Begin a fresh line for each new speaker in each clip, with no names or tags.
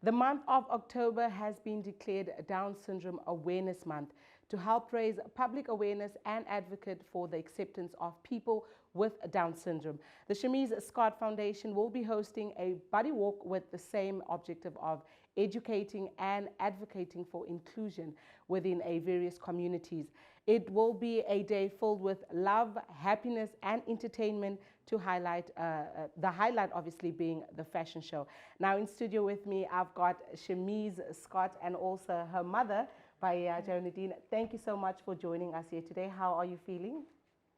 The month of October has been declared Down Syndrome Awareness Month to help raise public awareness and advocate for the acceptance of people with Down syndrome. The Shumeez Scott Foundation will be hosting a buddy walk with the same objective of educating and advocating for inclusion within various communities. It will be a day filled with love, happiness, and entertainment to highlight, the highlight obviously being the fashion show. Now in studio with me, I've got Shumeez Scott and also her mother, by Jonadine. Thank you so much for joining us here today. How are you feeling?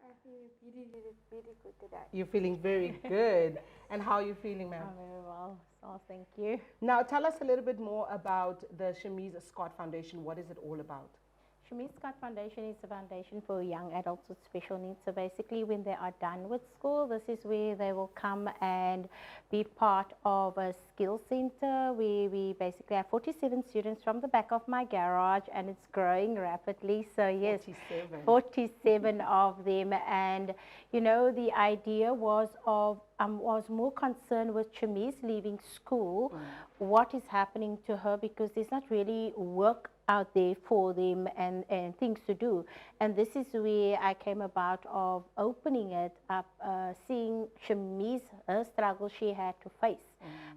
I feel really good today.
You're feeling very good. And how are you feeling, ma'am?
I'm very well, so thank you.
Now tell us a little bit more about the Shumeez Scott Foundation. What is it all about?
Shumeez Scott Foundation is a foundation for young adults with special needs. So basically when they are done with school, this is where they will come and be part of a skill center. We basically have 47 students from the back of my garage, and it's growing rapidly. So yes, 47 of them. And you know, the idea was more concerned with Shumeez leaving school, what is happening to her, because there's not really work out there for them and things to do. And this is where I came about of opening it up, seeing Shumeez, her struggle she had to face.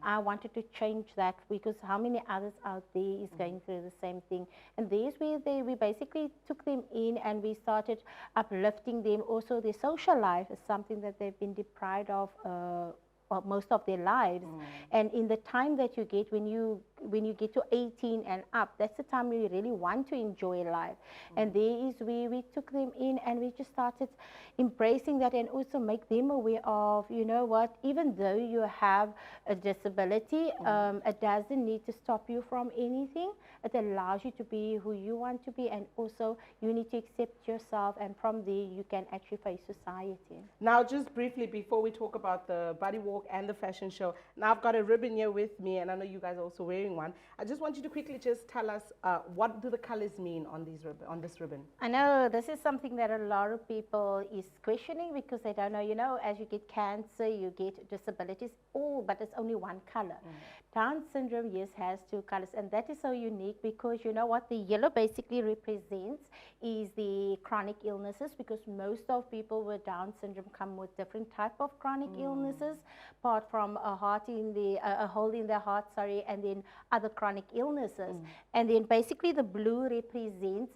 I wanted to change that, because how many others out there is going through the same thing. And there's where we basically took them in and we started uplifting them. Also their social life is something that they've been deprived of most of their lives. And in the time that you get when you get to 18 and up, that's the time you really want to enjoy life. And there is where we took them in and we just started embracing that, and also make them aware of, you know what, even though you have a disability, it doesn't need to stop you from anything. It allows you to be who you want to be, and also you need to accept yourself, and from there you can actually face society.
Now just briefly, before we talk about the body walk and the fashion show, now I've got a ribbon here with me, and I know you guys are also wearing one. I just want you to quickly just tell us what do the colors mean on this ribbon?
I know this is something that a lot of people is questioning, because they don't know, you know, as you get cancer, you get disabilities, but it's only one color. Down syndrome, yes, has two colors, and that is so unique, because you know what, the yellow basically represents is the chronic illnesses, because most of people with Down syndrome come with different type of chronic illnesses, apart from a hole in their heart, sorry, and then other chronic illnesses. And then basically the blue represents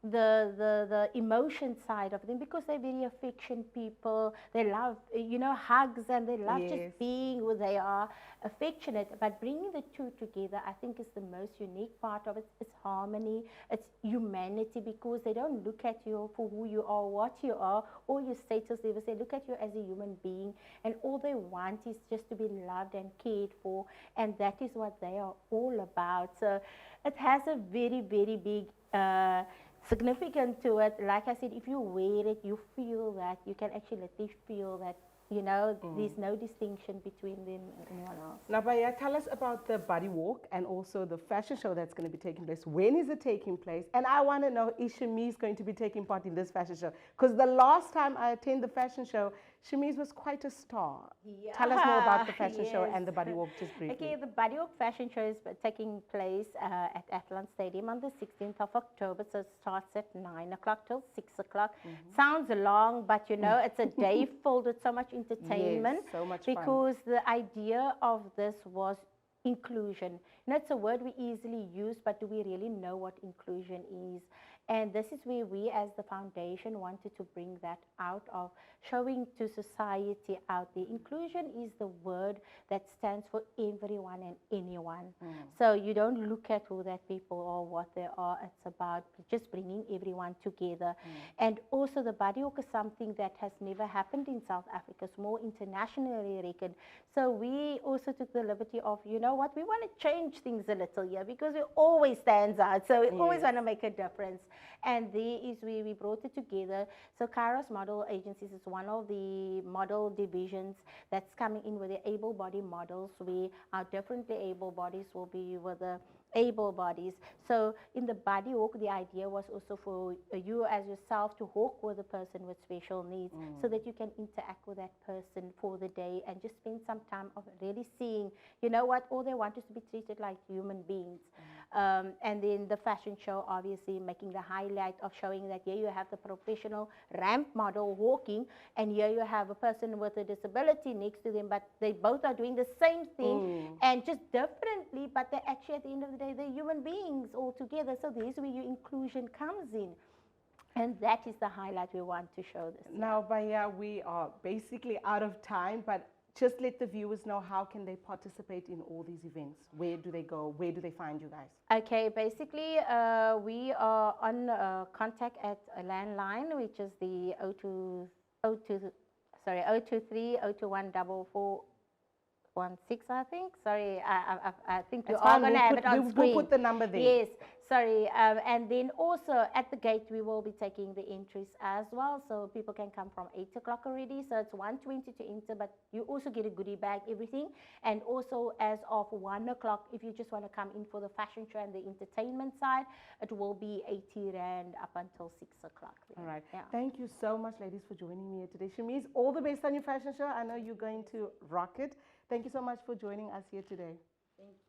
the emotion side of them, because they're very affection people. They love, you know, hugs, and they love just being who they are, affectionate. But bringing the two together, I think, is the most unique part of it. It's harmony, it's humanity, because they don't look at you for who you are, what you are, or your status. They will say, look at you as a human being, and all they want is just to be loved and cared for, and that is what they are all about. So it has a very, very big significant to it. Like I said, if you wear it, you feel that, you can actually literally feel that, you know, there's no distinction between them and anyone else.
Now, Baya, tell us about the body walk and also the fashion show that's going to be taking place. When is it taking place? And I want to know, is Shumeez going to be taking part in this fashion show? Because the last time I attended the fashion show, Shumeez was quite a star.
Yeah.
Tell us more about the fashion show and the body walk, just briefly.
Okay, the body walk fashion show is taking place at Athlon Stadium on the 16th of October. So it starts at 9 o'clock till 6 o'clock. Sounds long, but you know, it's a day filled with so much entertainment.
Yes, so much
because fun. The idea of this was inclusion. You know, it's a word we easily use, but do we really know what inclusion is? And this is where we as the foundation wanted to bring that out of, showing to society out there. Inclusion is the word that stands for everyone and anyone. So you don't look at who that people are, what they are. It's about just bringing everyone together. And also the body walk is something that has never happened in South Africa. It's more internationally reckoned. So we also took the liberty of, you know what, we want to change things a little here, because it always stands out. So we always want to make a difference. And there is where we brought it together. So Kairos Model Agencies is one of the model divisions that's coming in with the able body models, where our differently able bodies will be with the able bodies. So in the body walk, the idea was also for you as yourself to walk with a person with special needs, so that you can interact with that person for the day and just spend some time of really seeing, you know what, all they want is to be treated like human beings. And then the fashion show, obviously making the highlight of showing that here you have the professional ramp model walking, and here you have a person with a disability next to them, but they both are doing the same thing and just differently, but they actually at the end of the day they're human beings all together. So there's where your inclusion comes in, and that is the highlight we want to show this year.
Now, Baya, we are basically out of time, but just let the viewers know, how can they participate in all these events? Where do they go? Where do they find you guys?
Okay, basically we are on contact at a landline, which is the 023 021 4416, I think. Sorry, I think you are going to have it on screen.
We'll put the number there.
Yes, sorry. And then also at the gate, we will be taking the entries as well. So people can come from 8 o'clock already. So it's 1:20 to enter, but you also get a goodie bag, everything. And also as of 1 o'clock, if you just want to come in for the fashion show and the entertainment side, it will be 80 Rand up until 6 o'clock.
All right.
Yeah.
Thank you so much, ladies, for joining me here today. Shumeez, all the best on your fashion show. I know you're going to rock it. Thank you so much for joining us here today.
Thank you.